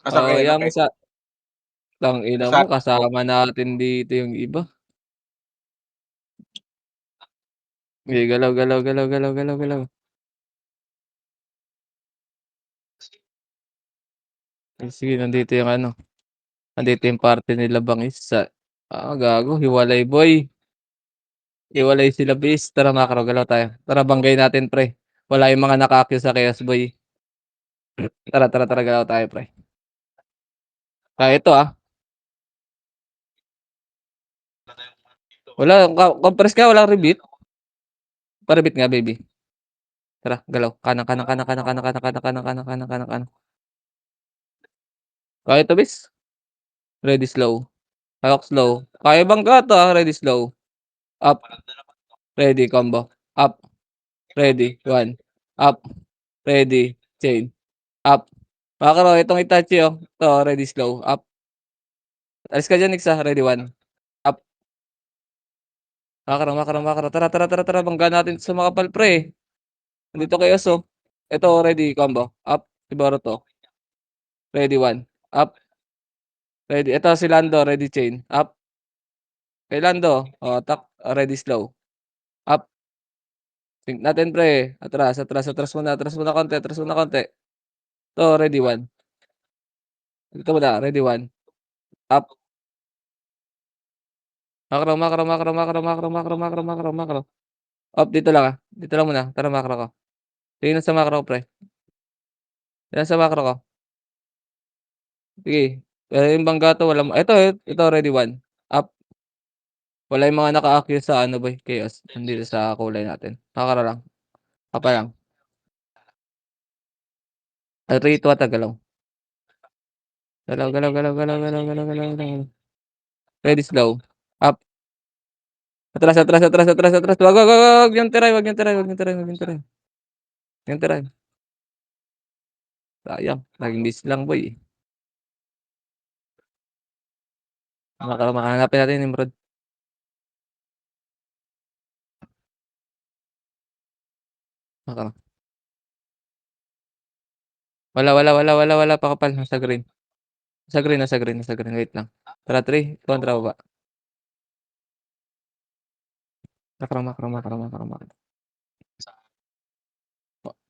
Asan kayo yang lumaki? sa tangina Nasa mo kasama natin dito yung iba. Sige galaw, galaw, galaw, galaw, galaw, galaw. Sige nandito yung ano, nandito yung parte nila Bangis gago hiwalay boy, hiwalay sila bis. Tara Macro galaw tayo. Tara banggay natin pre. Wala yung mga naka-akyu sa Chaos boy. Tara, tara, tara galaw tayo pre. Ito, wala compress ka walang rebit? Pa-rebit nga baby. Tara galaw, kanan, kanan, kanan, kanan, kanan, kanan, kanan, kanan, kanan, kanan, kanan, kanan. Kaya ito bis? Ready slow. Hawak slow. Kaya bangga 'to, ready slow. Up, ready combo. Up, ready, 1. Up, ready, chain. Up. Macro itong Itachi, 'to ready slow. Up. Alis ka diyan Nex, ready 1. Up. Macro, macro, macro. Tara, tara, tara, tara bangga natin sa makapal pre. Nandito kay Oso. Ito ready combo. Up, si Boruto. Ready 1. Up, ready. Ito si Lando, ready chain. Up. Kay Lando, ready slow. Up. Sync natin pre. Atras, atras, atras muna konti, atras muna konti. 'To ready 1. Dito muna, ready 1. Up. Macro, macro, macro, macro, macro, macro, macro, macro, macro. Up dito lang, dito lang muna. Tara macro ko. Tingin sa macro pre. Tingnan sa macro ko. Sige. Yung bangga 'to walang ito ready 1. Up. Wala yung mga naka-akyu sa ano boy, Chaos. Nandito sa kulay natin. Macro lang. Apa lang. 3, 2 ata galaw. Galaw, galaw, galaw, galaw, galaw, galaw, galaw, galaw. Ready slow. Up. Atras, atras, atras, atras, atras. Wag niyong tiray, wag niyong tiray, wag niyong tiray, wag niyong tiray. Wag niyong tiray. Sayang, naging miss lang boy. Hanapin natin Nimrod. Macro. Wala pakapal. Nasa green. Nasa green, nasa green, nasa green. Wait lang. Tara 3, kontra baba. Macro, macro, macro, macro, macro.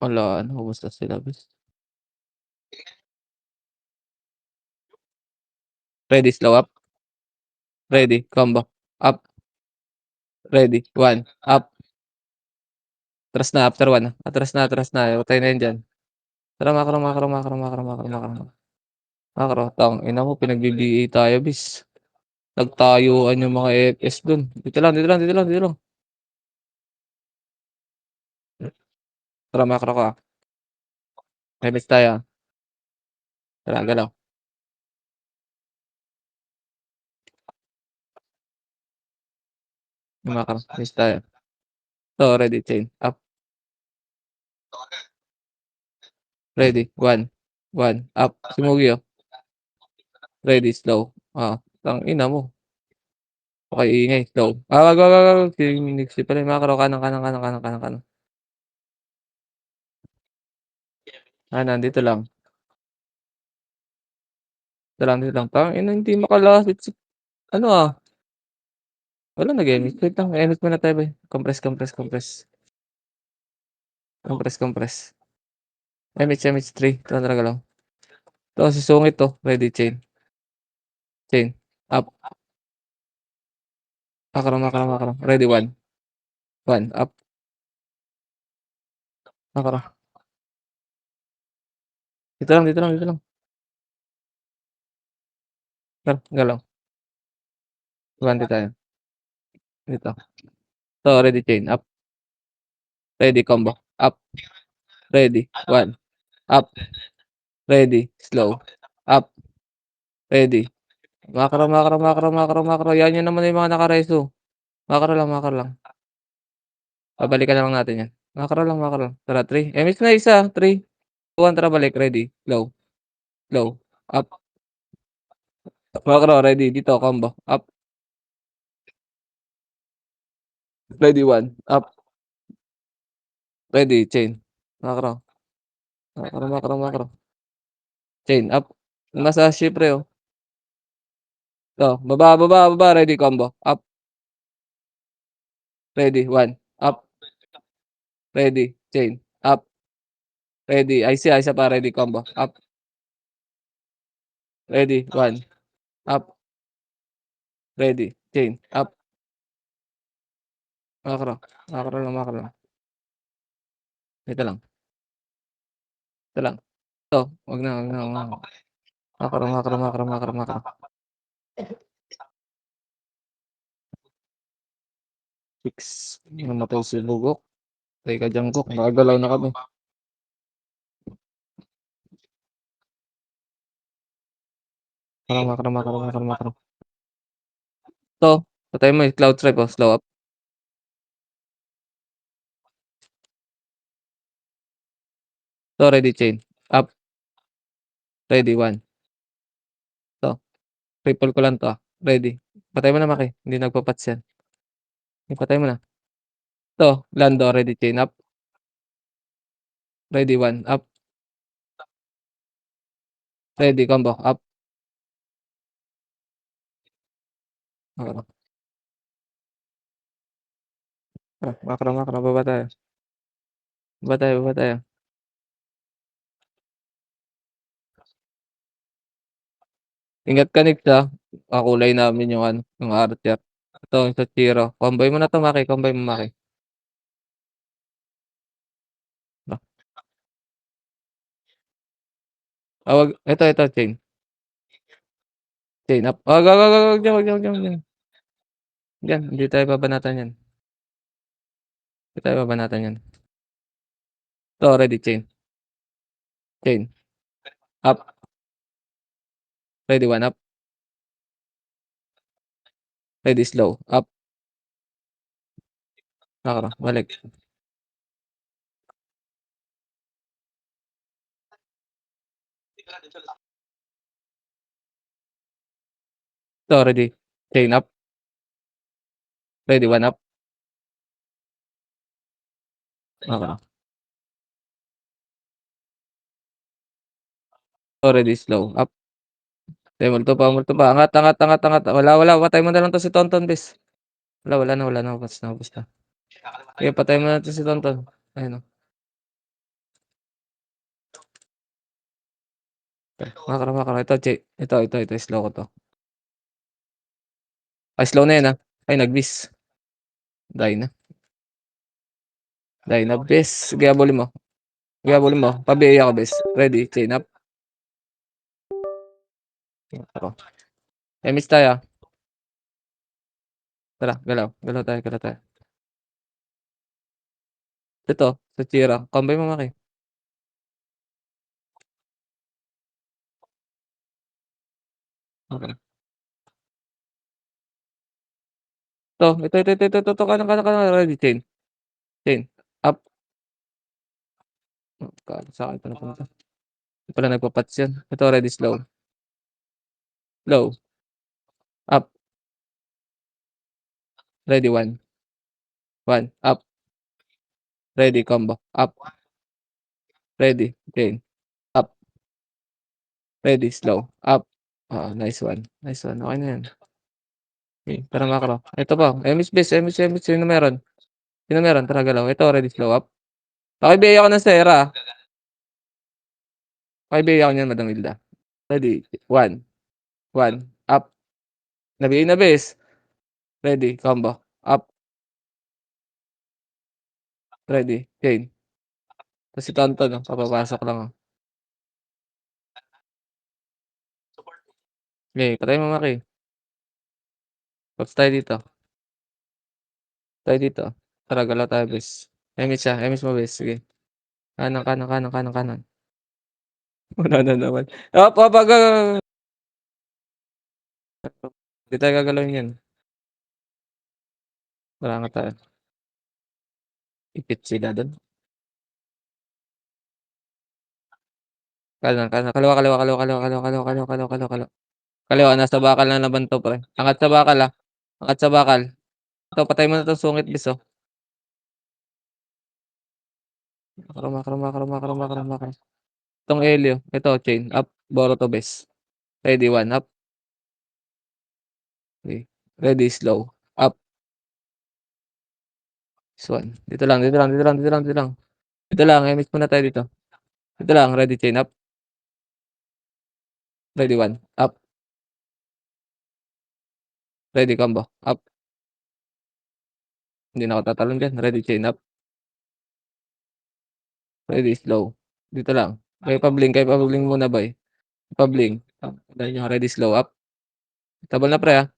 Wala naubos na sila bis. Ready, slow up. Ready, combo. Up. Ready, 1. Up. Atras na after 1. Atras na, atras na. Utay na yun diyan. Tara macro, macro, macro, macro, macro, macro. Macro, tangina mo pinag-BBA tayo bis. Nagtayuan yung mga FS dun. Dito lang, dito lang, dito lang, dito lang. Tara macro ka. May miss tayo. Tara, galaw. Macro, miss tayo. To, ready, chain. Up. Ready, 1. 1. Up. Sumugi, Ready, slow. Tangina mo. Pakiingay, slow. Wag. Si Nixie pala yung macro. Kanan, kanan, kanan, kanan, kanan, kanan. Nandito lang. Dito lang, dito lang. Tangina, hindi makalapit si ano, wala nag-MH. Wait lang, MH muna tayo boy. Compress, compress, compress. Compress, compress. MH 3. Ito na talaga lang. Ito, si Sungit to. Ready, chain. Chain. Up. Macro, macro, macro. Ready, 1. 1. Up. Macro. Dito lang, dito lang, dito lang. Tara, galaw. 1 tayo. Dito. Ito, ready, chain. Up. Ready, combo. Up. Ready, 1. Up. Ready, slow. Up. Ready. Macro, macro, macro, macro, macro. Yan yun naman yung mga naka-reso. Macro lang, macro lang. Babalikan na lang natin yan. Macro lang, macro lang. Tara, 3. MH na isa. 3, 2, 1. Tara, balik. Ready. Low. Low. Up. Macro, ready. Dito, combo. Up. Ready, 1. Up. Ready, chain. Macro. Macro, macro, macro. Chain. Up. Masashi pre, oh. Oh, baba, baba, baba, ready combo, up, ready, 1, up, ready, chain, up, ready, isa pa, ready combo, up, ready, 1, up, ready, chain, up, makro, makro lang, ito lang, ito lang. Ito, wag na, makro. 6, namatay si Bugok, teka Jungkook, gagalaw na kami. Makro. Ito, patay mo yung cloud stripe, oh, slow up, ito, ready, chain, up, ready, 1, ito, triple ko lang 'to, ready. Patay mo na Maki, hindi nagpa-patch yan. Patay mo na. Ito, Lando, ready, chain up, ready, 1, up, ready, combo, up, makro. Makro, baba tayo. Baba tayo. Ingat ka Nix, ah, kakulay namin yung ano, yung Archer. Ito, yung Sachiro. Combine mo na 'to Maki, combine mo Maki. Ah, wag ito chain, chain up. Wag diyan. Diyan, hindi tayo babanatan yan. Hindi tayo babanatan yan. Ito, ready, chain, up, ready, 1, up, ready, slow, up, makro, balik. Ito, ready, chain up, ready, 1, up, makro. Ito, ready, slow, up. Okey, multo pa. Angat. Wala, patay mo na lang 'to si Tonton bes. Wala na, ubos na. Sige, patayin mo na 'to si Tonton. Ayun, oh. Makro. Ito, slow ko 'to. Ay, slow na 'yan, ah. Ay, nag-miss. Die na bes. Sige, habulin mo. Pa-BA ako bes. Ready, chain up. Makro. Miss tayo, ah. Tara, galaw tayo. Ito, Sachira. Combine mo Maki. Okey. Ito. Kanan. Ready, chain. Up. Saan pa napunta? Di pala nagpa-patch yan. Ito, ready, slow. Low. Up. Ready, 1. Up. Ready, combo. Up. Ready, chain. Up. Ready, slow. Up. Nice one. Okey na yan. Okey, tara makro. Ito pa, Emis bes, Emis. Sino meron? Tara galaw. Ito, ready, slow up. Paki-BA ako ng Sera, ah. Paki-BA ako niyan, Madam Hilda. Ready, 1, up. Na-BA na bes. Ready, combo. Up. Ready, chain. Tas si Tonton, oh, papapasok lang, oh. Okey, patayin mo Maki. Patch tayo dito. Tara galaw tayo bes. Emis siya, Emis mo bes, sige. Kanan. Wala na naman. Di tayo gagalawin yan. Wala nga tayo. Ipit sila dun. Kanan. Kaliwa, nasa bakal na naman 'to pre. Angat sa bakal, ah. Angat sa bakal. Ito, patay mo na 'tong sungit bis, oh. Makro. Itong Elio, ito chain up, Boruto bes. Ready, 1, up. Okey. Ready, slow, up. This one. Dito lang, dito lang, dito lang, dito lang, dito lang. Dito lang, MX muna tayo dito. Dito lang, ready, chain up. Ready, 1, up. Ready, combo, up. Hindi na ako tatalon diyan. Ready, chain up. Ready, slow. Dito lang. Kayo pa-blink muna boy. Pa-blink. Antayin niyo, ready, slow, up. Tabal na pre,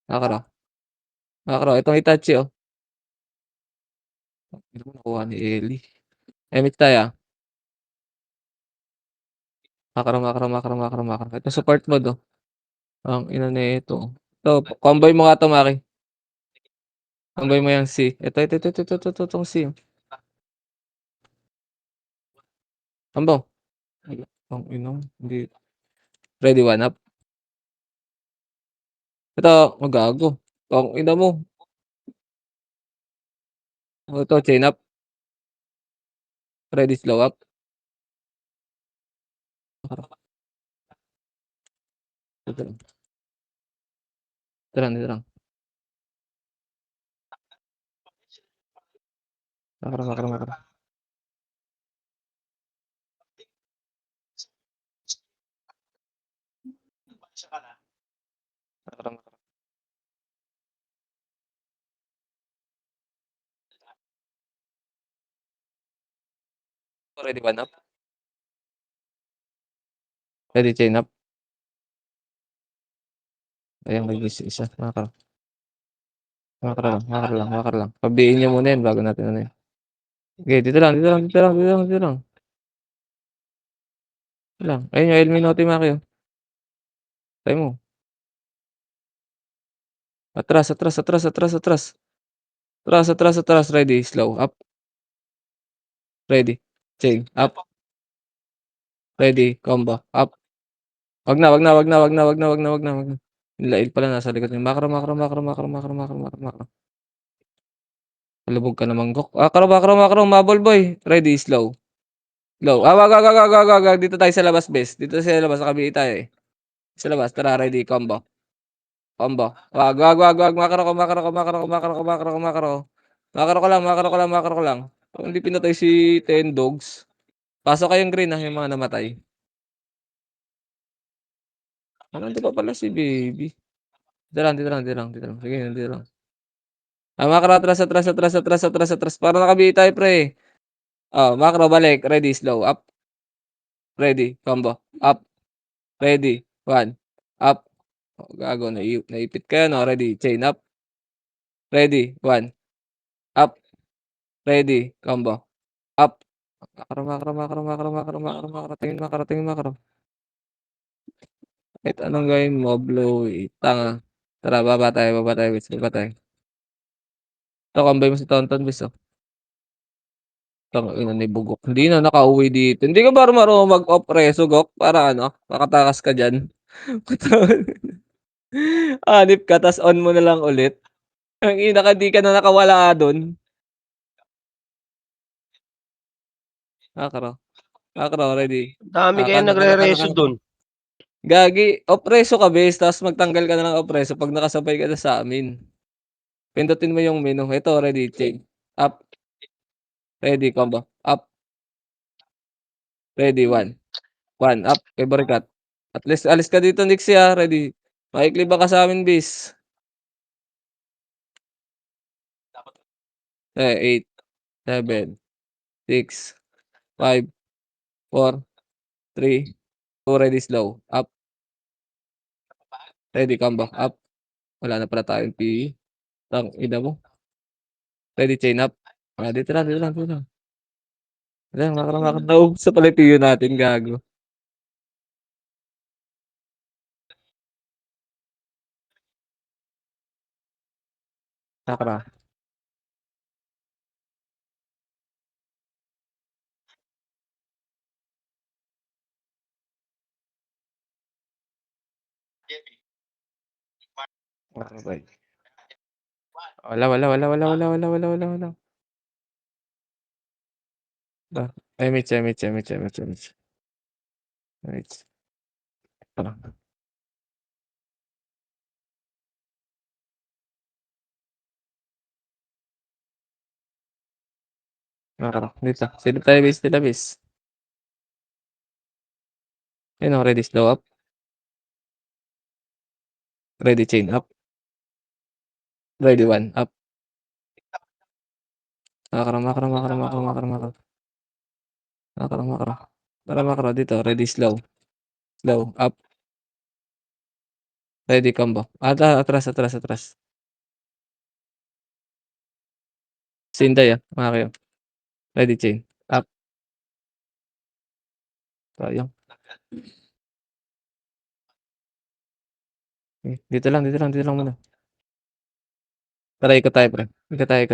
Makakaraw. Makakaraw. Itong Itachi, oh. Hindi ko nakuha ni Eli. MX tayo, Makakaraw, makakaraw, makakaraw, makakaraw, makakaraw. Ito support mode, oh. Ang ina nito. Ito, combine mo nga 'to, Maki. Combine mo yang C. Ito, itong C. Ambo. Ang ina mo, hindi ready, 1, up. Ito, gago. Ang ina mo. Ito, chain up. Ready, slow, up. Dito lang, dito lang, dito lang. Makakaraw, makakaraw, makakaraw. Makakaraw, makakaraw. Ready, 1, up. Ready, chain up. Ayan, isa. Makakaraw. Makakaraw lang, makakaraw lang, makakaraw lang. Pabihin niyo muna yan bago natin ano yan. Okey, dito lang, dito lang, dito lang, dito lang, dito lang. Dito lang. Ayun yung Illuminati, Maki, oh. Tayo mo. Atras, atras, atras, atras, atras. Atras, atras, atras. Ready, slow, up. Ready, chain, up. Ready, combo, up. Wag na, wag na, wag na, wag na, wag na, wag na, wag na, wag na. Yung Lail pala nasa likod niyo. Makakaraw, makakaraw, makakaraw, makakaraw, makakaraw, makakaraw, makakaraw, makakaraw. Palubog ka naman, Gok. Makakaraw, makakaraw, makakaraw, umabol boy. Ready, slow. Slow. Wag, wag, wag, wag, wag, wag, wag. Dito tayo sa labas, best. Dito sa labas, nakabihi tayo, eh. Sa labas, tara, ready, combo. Combo. Wag, wag, wag, wag. Makakaraw ka, makakaraw ka, makakaraw ka, makakaraw ka, makakaraw ka, makakaraw. Makakaraw ka lang, makakaraw ka lang, makakaraw ka lang. Kung hindi pinatay si Ten Dogs. Pasok kayong green, yung mga namatay. Nandito pa pala si Baby. Dito lang, dito lang, dito lang, dito lang. Sige, dito lang. Makakaraw, atras, atras, atras, atras, atras, atras. Para nakabihi tayo, pre. Makakaraw, balik. Ready, slow, up. Ready, combo, up. Ready, 1, up. Gago, naipit ka yan, ready, chain up. Ready, 1, up. Ready, combo, up. Makakaraw, makakaraw, makakaraw, makakaraw, makakaraw, makakaraw, makakaraw. Tingin, makakaraw, tingin, makakaraw. Kahit anong gawin mo, Blowy, tanga. Tara, baba tayo, bis, baba tayo. Ito, combine mo si Tonton, bis, oh. Tangina ni Bugok. Hindi na nakauwi dito. Hindi ka ba marunong mag-off reso, Gok? Para ano, makatakas ka diyan. Hanip ka tas on mo na lang ulit. Ang ina ka, di ka na nakawala dun. Makakaraw, makakaraw, ready. Dami kayang Kanan, kanan, kanan, nagrereso kanan. dun. Gagi, off reso ka, bes, tapos magtanggal ka na ng off reso 'pag nakasabay ka na sa amin. Pindutin mo yung menu. Ito, ready, chain. Up, ready, combo. Up, ready, 1. 1, up, favorite cut. At least alis ka dito, Nixie, ready. Maikli ba ka sa'min, bis? 8, 7, 6, 5, 4, 3, 2, ready, slow. Up, ready, combo. Up. Wala na pala tayong PE. Tangina mo. Ready, chain up. Dito lang, dito lang, dito lang. Ayan, naubos na pala yung PU natin, gago. Sakra. Okey. Wala. MH. Tara. Dito. Silip tayo base nila base. Ayun o, ready slow up. Ready chain up. Ready one up. Makro. Makro. Dito, ready slow. Slow up. Ready combo. Atras. Sinday mga kayo. Ready chain. Up. Sayang. Dito lang muna. Tara, ikot tayo, pre. Ikot tayo.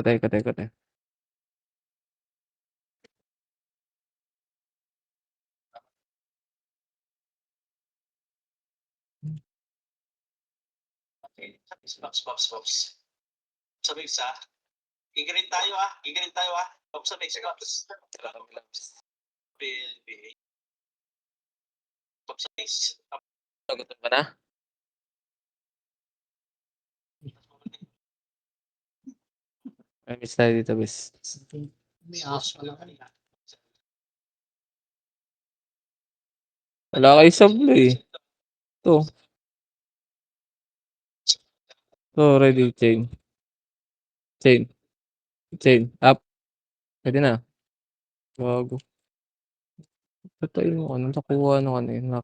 Pops. Sabi isa, gigirin tayo ah. Pops sa Mexico. Pops sa Mexico. Sagutin ka na? May miss tayo dito, bis. May aso pala kanina. Wala kayo sablo eh. Ito. Ito, ready chain. Chain. Up. Pwede na. Bago. Patay mo. Ano nakuha na kanina?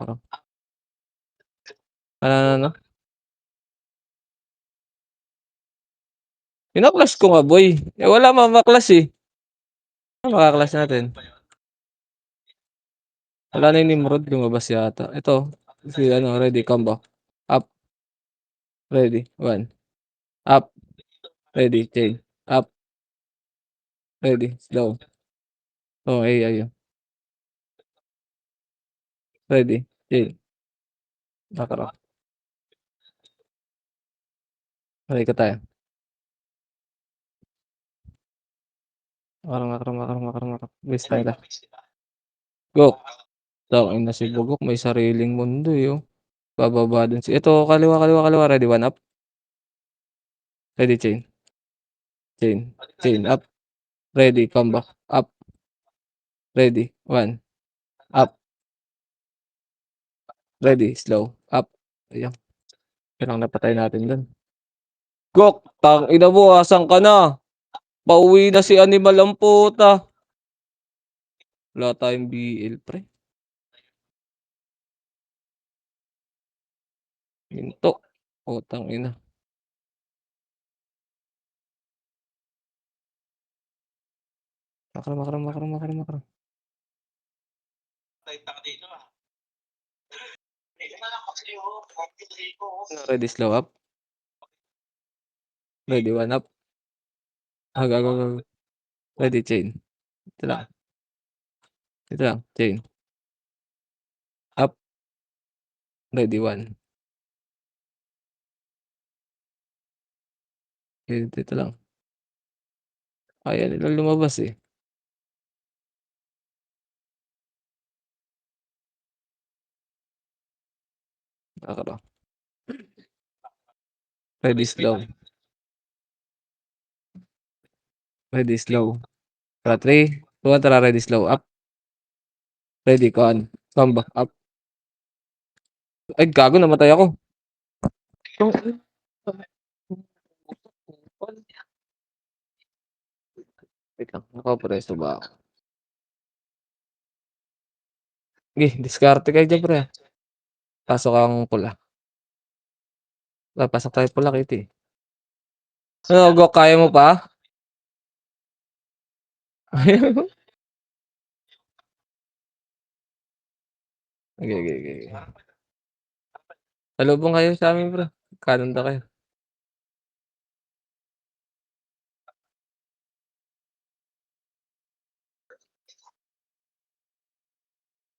Ano? Pinaklas ko nga, boy. Eh, wala mamaklas eh. Ano makaklas natin? Wala na yung Nimrod. Lumabas yata. Ito. Si ready combo. Up. Ready. One. Up. Ready. Chain. Up. Ready. Slow. Oh, ayun. Ready. Chain. Makro. Ready ka tayo. Makro. Base tayo na. Go. Tangin na si Bugok. May sariling mundo eh. Oh. Bababa dun si. Ito. Kaliwa. Ready. One. Up. Ready. Chain. Up. Ready. Combo. Up. Ready. One. Up. Ready. Slow. Up. Ayan. Kailangan napatay natin dun. Gok. Tang ina mo. Asan ka na? Pauwi na si Animal ang puta. Wala tayong BL, pre. Minto. Putang ina. Makro. Dito ah. Ready. Slow up. Ready. One. Up. Gago. Ready. Chain. Ito lang. Chain. Up. Ready. One. Dito lang. Ayaw nila lumabas eh. Makro. Ready. Slow. Tara, 3. 2. Tara, ready. Slow. Up. Ready. Combo. Up. Ay, gago. Namatay ako. Wait lang. Nakapresto ba ako? Diskarte kayo dyan, pre. Pasok ang pula. Pasok tayo pula, Kitty. Ano, Gok, kaya mo pa? Okay. Salubong kayo sa amin, bro. Kanan daw kayo.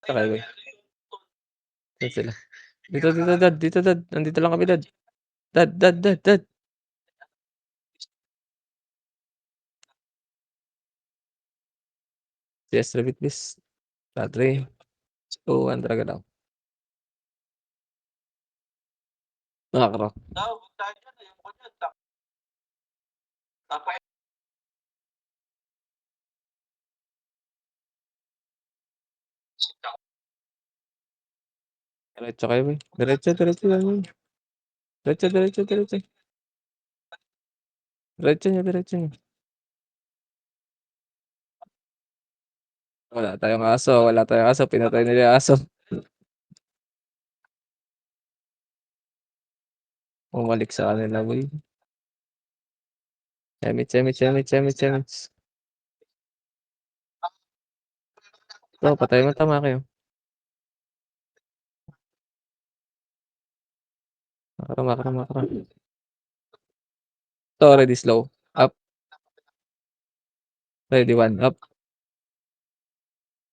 Sakay, boy. Saan sila? Dito, dad. Nandito lang kami, dad. Dad. Yes, rabbit, please. 3, 2, 1, talaga daw. Macro. Huwag tayo diyan, ayoko niyan. Napaka Diretso kayo, boy. Diretso lang yun. Diretso. Diretso niyo. Wala tayong aso, pinatay nila yung aso. Bumalik sa kanila, boy. Semits. Ito, patay mo, tama kayo. Macro. Ito, ready slow. Up. Ready, 1. Up.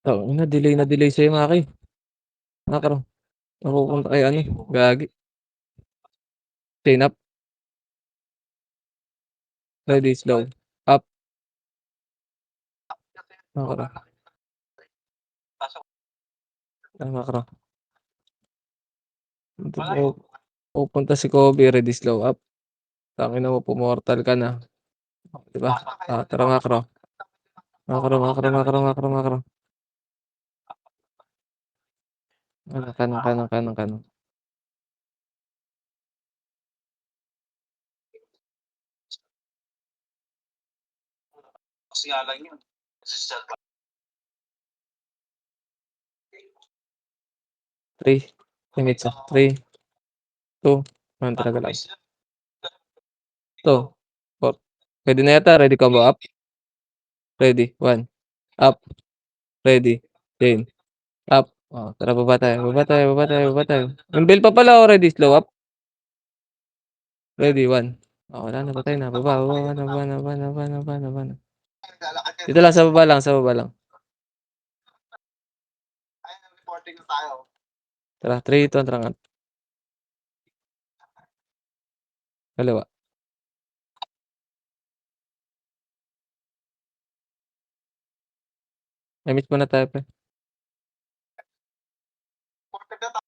Oh, na-delay sa'yo, Maki. Macro. Napupunta kay ano, gagi. Chain up. Ready, slow. Up. Macro. Macro. Pupunta si Kobe, ready, slow. Up. Tangina mo, pumortal ka na. Diba? Tara, Macro. Macro. Kanang. kasi nga lang yun. Kasi sa 3. Limits 3, 2, 1, talaga lang. 2, 4. Pwede na yata, ready combo up. Ready, 1. Up. Ready. Chain. Up. Oh, tara, baba tayo. Yung pa pala, ready, slow up. Ready, 1. Oh, wala na, patay na. Baba na. Dito lang, sa baba lang. ayun, reporting na tayo. Tara, 3, 2, tara. Kaliwa. Limits muna tayo, pre. Reporting na tayo.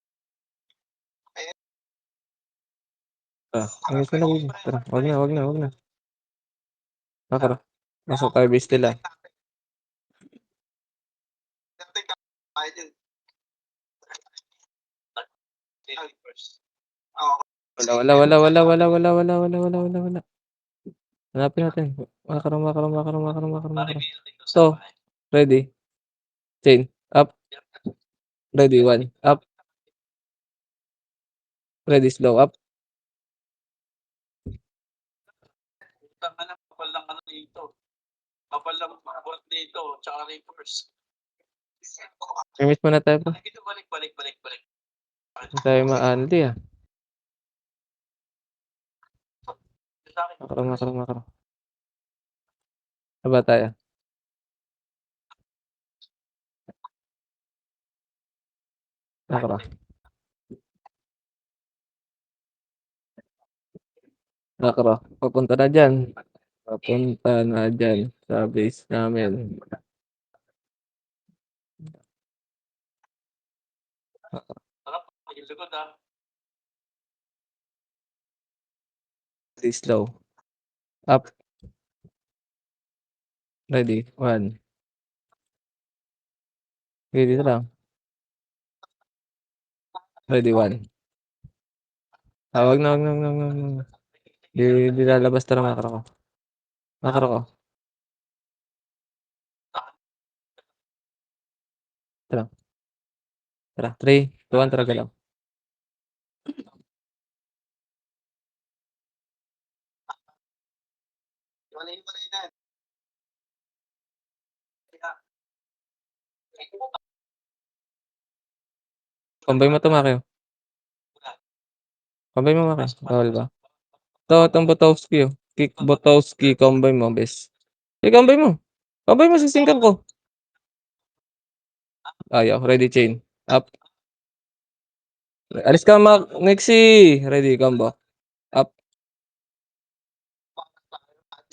Limits muna, baby. Tara, wag na. Macro. Masok tayo base nila. Wala. Hanapin natin. Macro. So, ready. Chain. Up. Ready, 1. Up. Ready, slow up. Kapal lang ano dito. Kapal lang buhat dito. Tsaka reverse. Limits muna tayo, pre. Balik. Hindi tayo ma-anli, ah. Macro. Baba tayo. Macro. Papunta na dyan sa base namin. Ready, slow. Up. Ready, 1. Okay, dito lang. Ready, 1. Wag na. Di lalabas, tara, macro ko. Tara, 3, 2, 1, tara, galaw. Combine mo to, Maki. Combine mo, Maki. Bawal ba? Itong Botowski, oh. Kick Botowski, combine mo, bes. Combine mo. Sisingkan ko. Ayaw, ready, chain. Up. Alis ka, Nexi. Ready, combo. Up.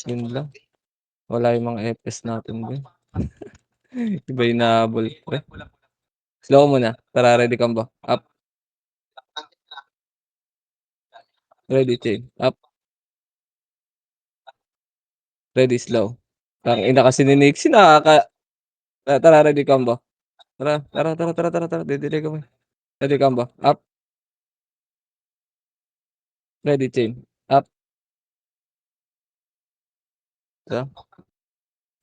Yun lang. Wala yung mga FS natin din. Iba yung nahabol, pre. Slow muna. Tara, ready, combo. Up. Ready chain. Up. Ready slow. Tangina kasi ni Nixie tara ready combo. Tara. Didelay kami. Ready combo. Up. Ready chain. Up. Tara.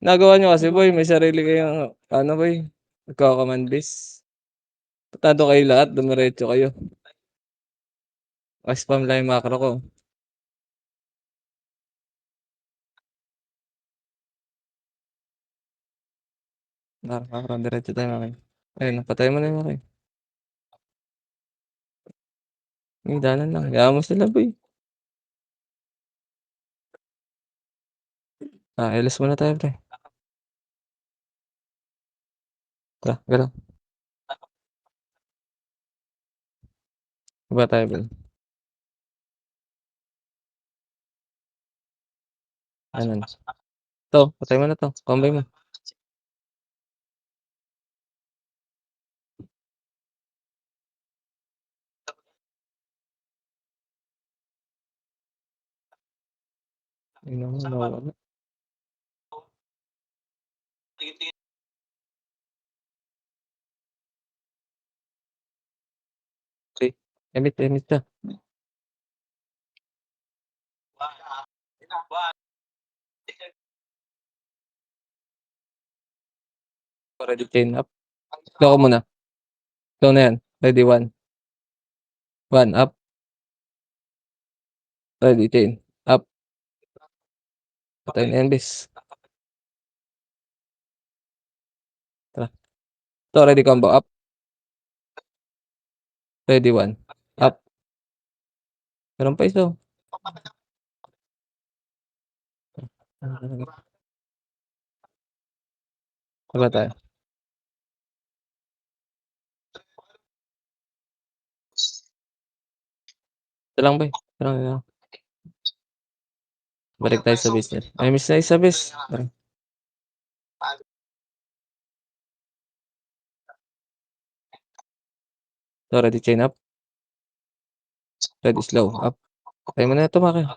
Nagawa niyo kasi boy, may sarili kayong ano boy, nagko-command base. Patado kayo lahat, dumiretso kayo. Spam lang yung macro ko. Macro, diretso tayo mga. Ayun, patay mo na yung mga. Yung danan lang. Kaya mo sila boy. LS muna tayo pre. Tara, galaw. Iba tayo boy. Anan. To, patay mo na to. Combine mo. Ino mo, nawala. Tingin-tingin. Okay. Emit ka. Ready chain up. Slow ko muna. Slow na yan. Ready, 1. 1, up. Ready chain. Up. Patay na yan, bis. Tara. To, ready combo. Up. Ready, 1. Up. Meron pa isa. Iba tayo. Ito lang ba eh. Ito lang. Balik tayo sa business. Ay, miss na isa, bis. Tara. So, ready chain up. Ready slow. Up. Patay mo na ito, Maki.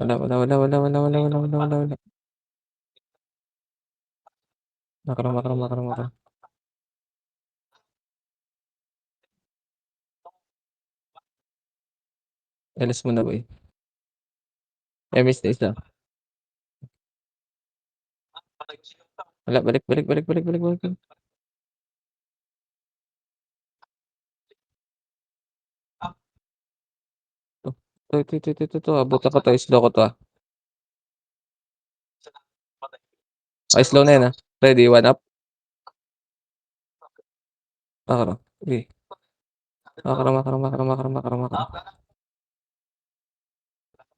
Wala. Makro. Alis mo na ba eh. Ay, miss na isa. Wala, balik. Ito. Abot ako to. Slow ko to ah. Ay, slow na yan ah. Ready, 1 up. Makro. Okay.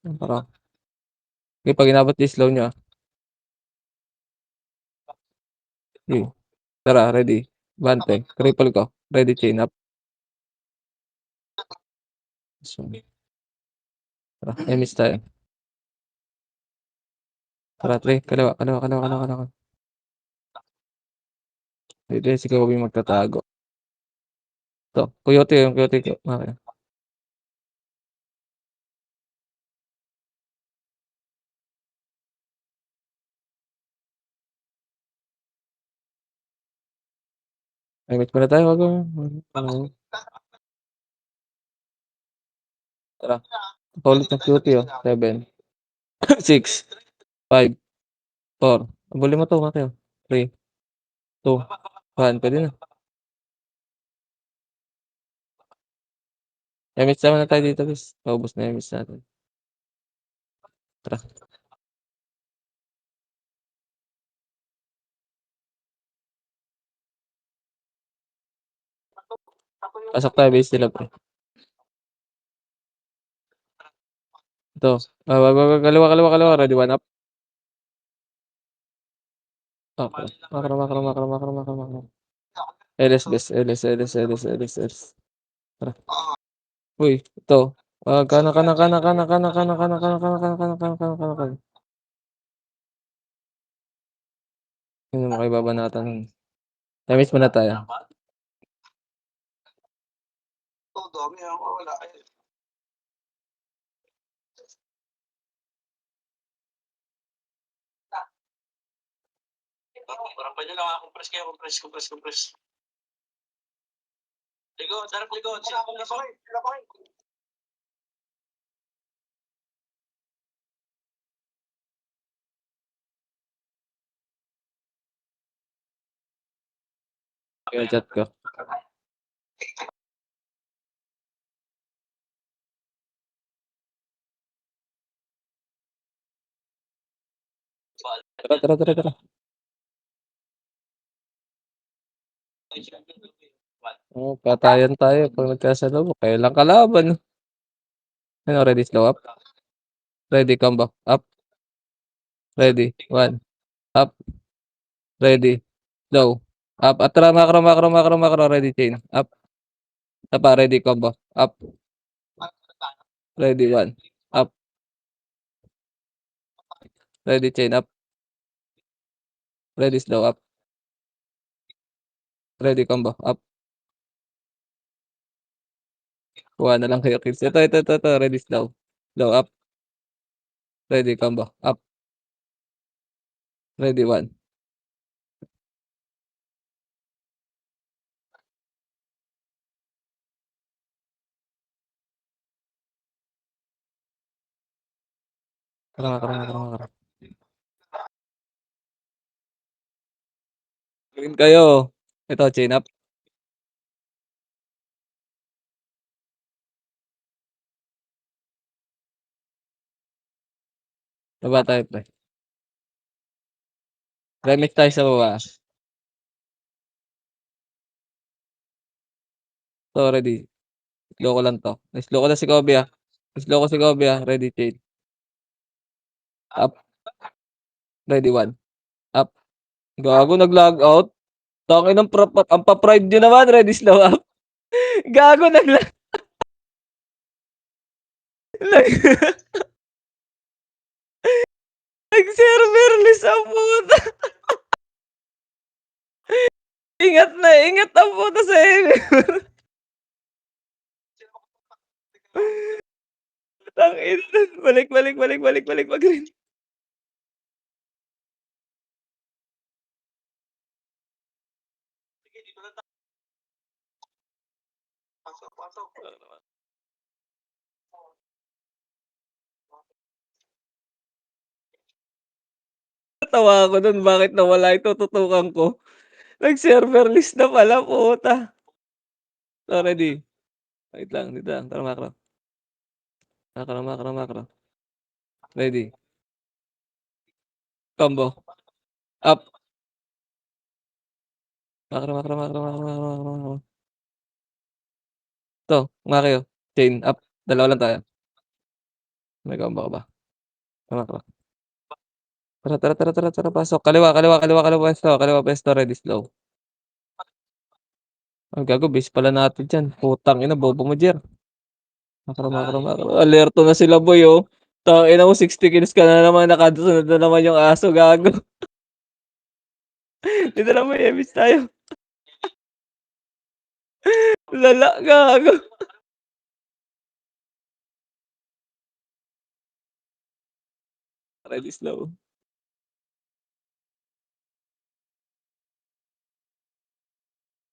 Makro. Okay, pag inabot di slow nyo ah. Okay. Tara, ready. Bante. Cripple ko. Ready, chain up. Tara, miss tayo. Tara, 3. Kalawa. Dito si Kobe magtatago. To, yung coyote ko. Okay. Ay, wait muna tayo. Wag mo. Tara. Paulit ng cutie oh. 7. 6. 5. 4. Abuli mo to, Maki. 3. 2. 1. Pwede na. Emits naman na tayo dito, guys. Paubos na emits natin. Tara. Pasok tayo, base nila, pre. Ito. Kaliwa. Ready, 1 up. Okay. Makro. LS, base. LS. Tara. Uy, ito. Kana. Hindi mo kayo babanatan. Emits muna tayo. Dami ang wala. Harapan nyo lang, compress kayo, compress. Likod, sarap likod. Sila pa rin. Kaya chat ko. Tara. Oh, patayan tayo pag nagkasalamu. Kailan kalaban? Ano, ready, slow up? Ready, combo. Up. Ready. 1. Up. Ready. Slow. Up. Atra, macro. Ready, chain. Up. Tapa, ready, combo. Up. Ready, 1. Up. Ready, chain. Up. Ready, slow. Up. Ready, combo. Up. Kuha na lang kayo, kids. Ito. Ready, slow. Slow, up. Ready, combo. Up. Ready, 1. Macro. Green kayo. Ito, chain up. Baba tayo, pre. Remix tayo sa baba. So, ready. Slow ko lang to. Slow ko na si Kobe, ah. Slow ko si Kobe, ah. Ready, chain. Up. Ready, 1. Up. Gago, nag-log out. Tangin ng ang pa-pride nyo naman. Ready, slow up. Gago, nag-serverless ang puta. Ingat ang puta sa server. Tangin. Balik, mag-green. Pasok. Tawa ako dun. Bakit nawala ito? Tutukan ko. Nag-serverless na pala, puta. So, ready. Wait lang. Dito lang. Tara, macro. Macro. Ready. Combo. Up. Macro. Ito, Mario. Chain up. Dalawa lang tayo. May combo ka ba? Macro. Tara. Pasok. Kaliwa pwesto. Ready, slow. Ang gago, base pala natin dyan. Putang ina, bobo mo, Jer. Macro. Alerto na sila, boy, oh. Tangina mo, 60 kills ka na naman. Nakasunod na naman yung aso, gago. Dito na may emis tayo. Lala, gago. Ready, slow.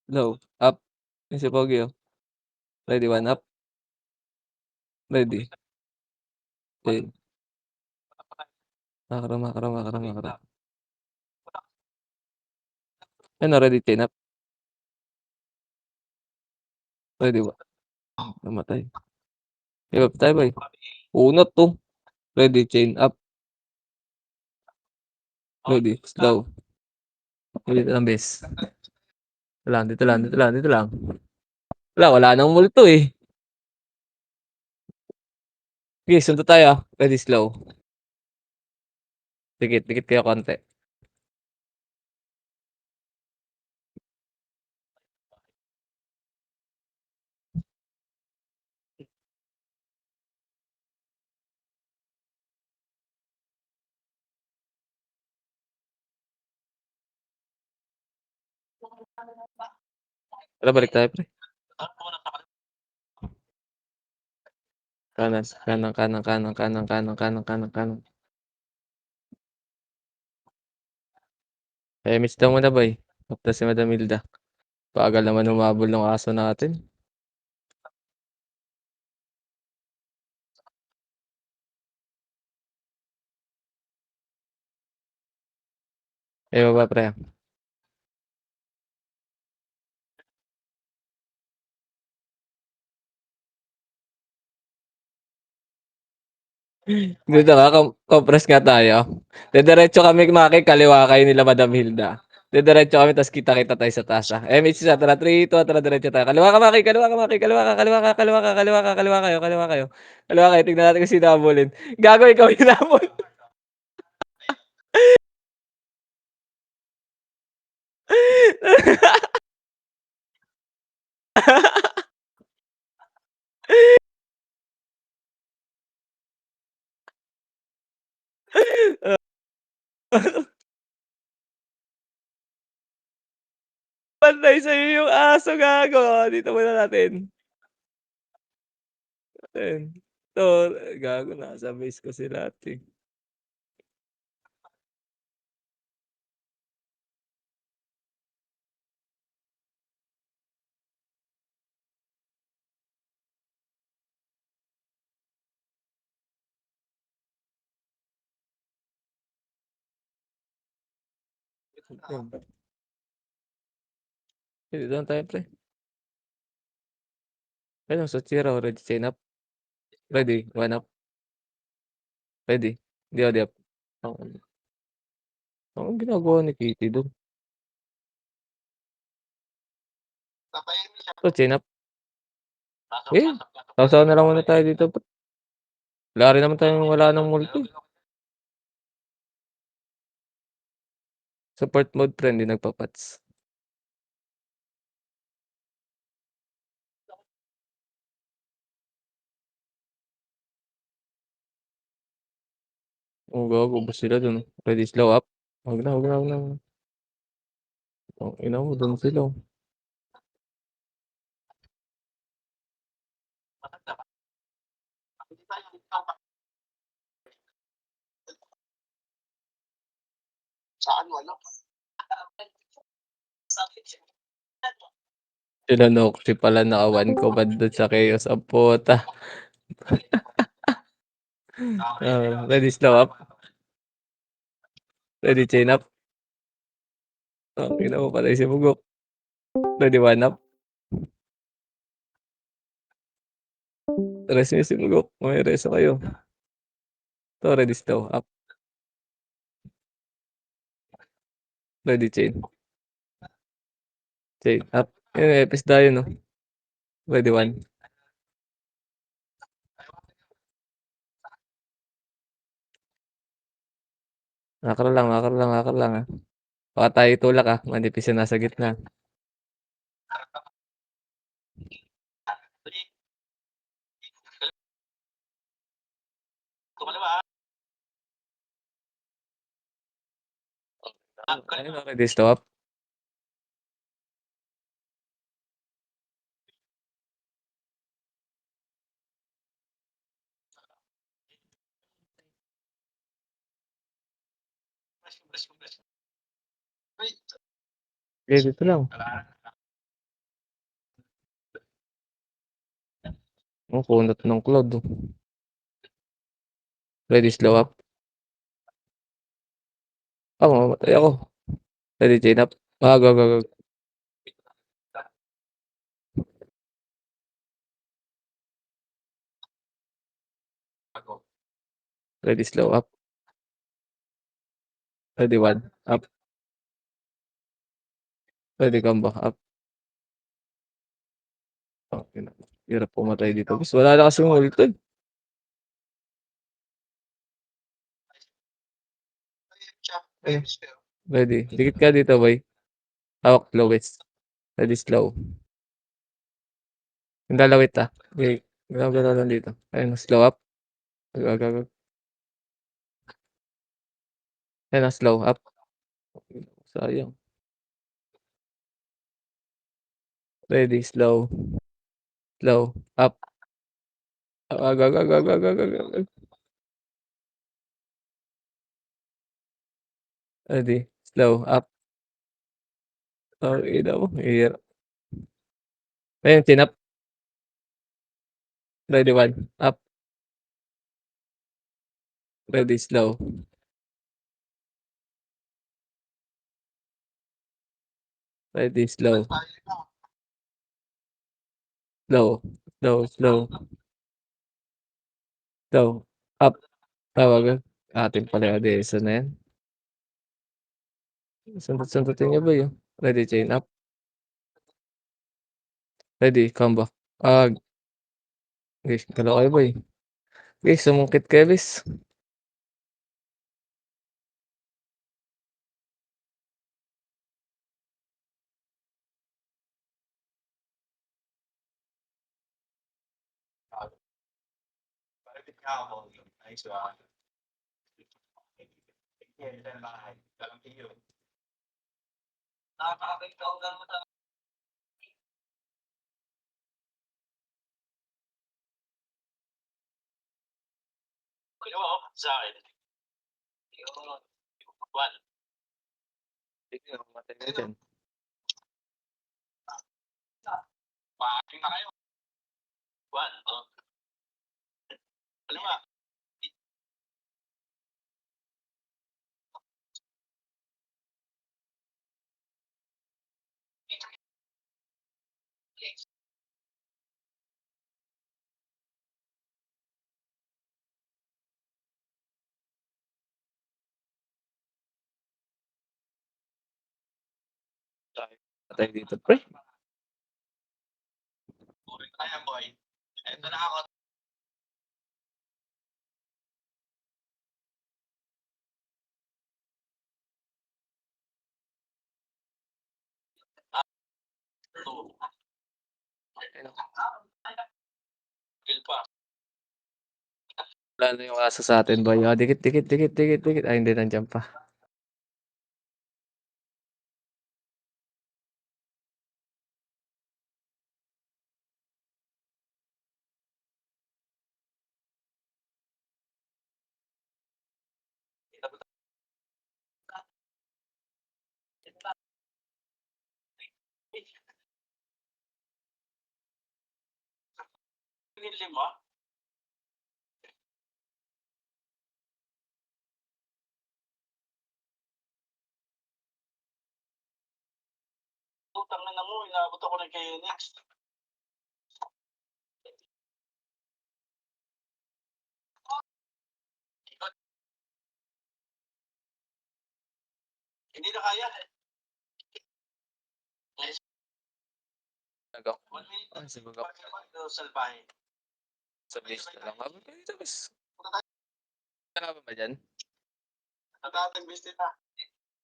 Low. Up. Yung si Pogi, oh. Ready, 1 up. Ready. Chain. Macro. Ano, ready, chain up. Ready, 1. Namatay. Ibab tayo, boy. Unat to. Ready, chain up. Ready, slow. Dito lang, base. Dito lang. Wala nang multo, eh. Okay, sunod tayo, ah. Ready, slow. Dikit kayo konti. Tara, balik tayo, pre. Kanan, kanan, kanan, kanan, kanan, kanan, kanan, kanan, kanan. Miss daw muna boy. Tapos si Madam Hilda. Bagal naman humabol ng aso natin. Baba pre. Dito nga, compress nga tayo. Didiretso kami makikaliwa kayo nila Madam Hilda. Didiretso kami tapos kita-kita tayo sa taas. Mitch isa, tara 3, 2, tara diretso tayo. Kaliwa ka Maki, kaliwa ka Maki, kaliwa ka, kaliwa ka, kaliwa ka, kaliwa ka, kaliwa kayo, kaliwa kayo. Kaliwa kayo, tignan natin kung sino habulin. Gago, ikaw yung habol. Pantay sa'yo yung aso, gago. Dito muna natin. Ayan. Ito, gago, nasa base ko sila ate. Dito lang tayo, pre. Ayun, sa zero, ready, chain up. Ready, one up. Ready. Di up. Ang ginagawa ni Kitty doon. Ito, chain up. Sausaw na lang muna tayo dito. Wala rin naman tayong wala ng multi. Support mode, friend, hindi nagpapats. Gago ba sila doon? Ready, slow up. Huwag na, huwag na, huwag na. Ina mo, doon sila. Saan wala? Tinanong si pala nakawan ko ba doon sa chaos ang puta. Ready, slow up. Ready, chain up. Ina mo pala si Bugok. Ready, one up. Rest nyo si Bugok. May reso kayo. Ito, ready, slow up. Ready, chain. Chain up. Epis tayo, no? Ready, one. Makakar lang, makakar lang, makakar lang, ha. Baka tayo itulak, ha. Manipis yung nasa gitna. Kumalawa. Ayun, ready, slow up. Okay, dito lang. Kunat ng cloud. Ready, slow up. Mamatay ako. Ready, chain up. Go, go, go. Ready, slow up. Ready, one. Up. Ready, combo. Up. Hirap pumatay dito. Gusto, wala na kasing ulti. Ready. Dikit ka dito, boy. Hawak, lowest. Ready, slow. Yung dalawit, ah. Okay. Gano'n lang dito. Ayun, slow up. Gagagag. Ayun, slow up. Sayang. Ready, slow. Slow. Up. Wag, wag, wag, wag, wag, wag, wag, wag. Ready, slow, up. Tangina mo, hirap. Ayun, chin up. Ready, 1, up. Ready, slow. Ready, slow. Slow, slow, slow. Slow, up. Wag. Atin pala yung ADS na yan. Sundot-sundutin niyo boy, oh. Ready, chain up. Ready, combo. Guys, galaw kayo boy. Guys, sumungkit kayo guys. Nice one. Sa akin. 1. Sige, matay na dyan. Paaking na kayo. 1. Ano nga? Matay dito, pre. Ayan, boy. Ito na ako. Kill pa. Wala na yung aso sa atin, boy. Dikit, dikit, dikit, dikit, dikit. Ay, hindi, nandiyan pa. Pinili mo? Utang na mo, inabot ako ng kayo next. Hindi na kaya. Nagaw. 1 minute. Ay, siguro. Salbahe. Sa base na lang. Habang kayo sa base. Kaya ba dyan? Natatin biste na.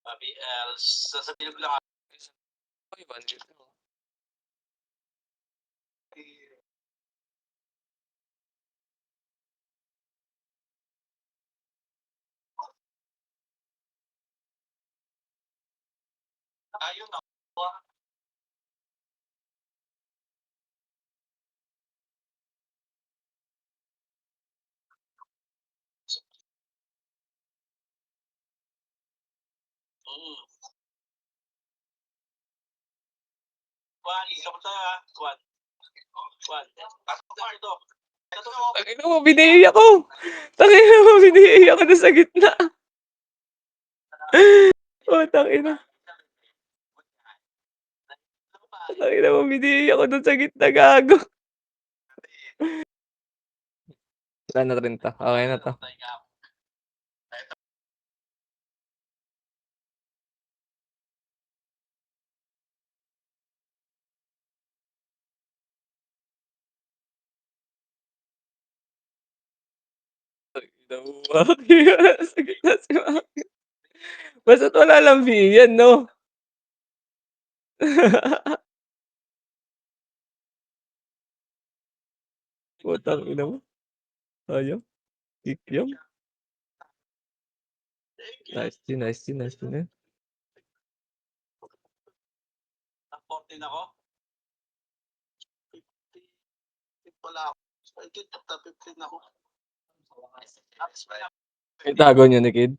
BL, sasabihin ko lang ako. Ay, ba? Dito. Ayun na. Juan, isa pa tayo ha. Juan. Pasok na ito. Tangina mo, biniiyak ko! Tangina mo, biniiyak ko na sa gitna. Oh, tangina. Tangina mo, biniiyak ko dun sa gitna, gago. Wala na rin to. Okay na to. Tangina mo, Maki. Sa gitna si Maki. Basta't wala lang V yan, no? Putang ina mo. Ayaw. Kikyam. Nice din, nice din, nice din. 14 ako. 50 wala ako. Top 15 ako. Itago niyo ni Kid.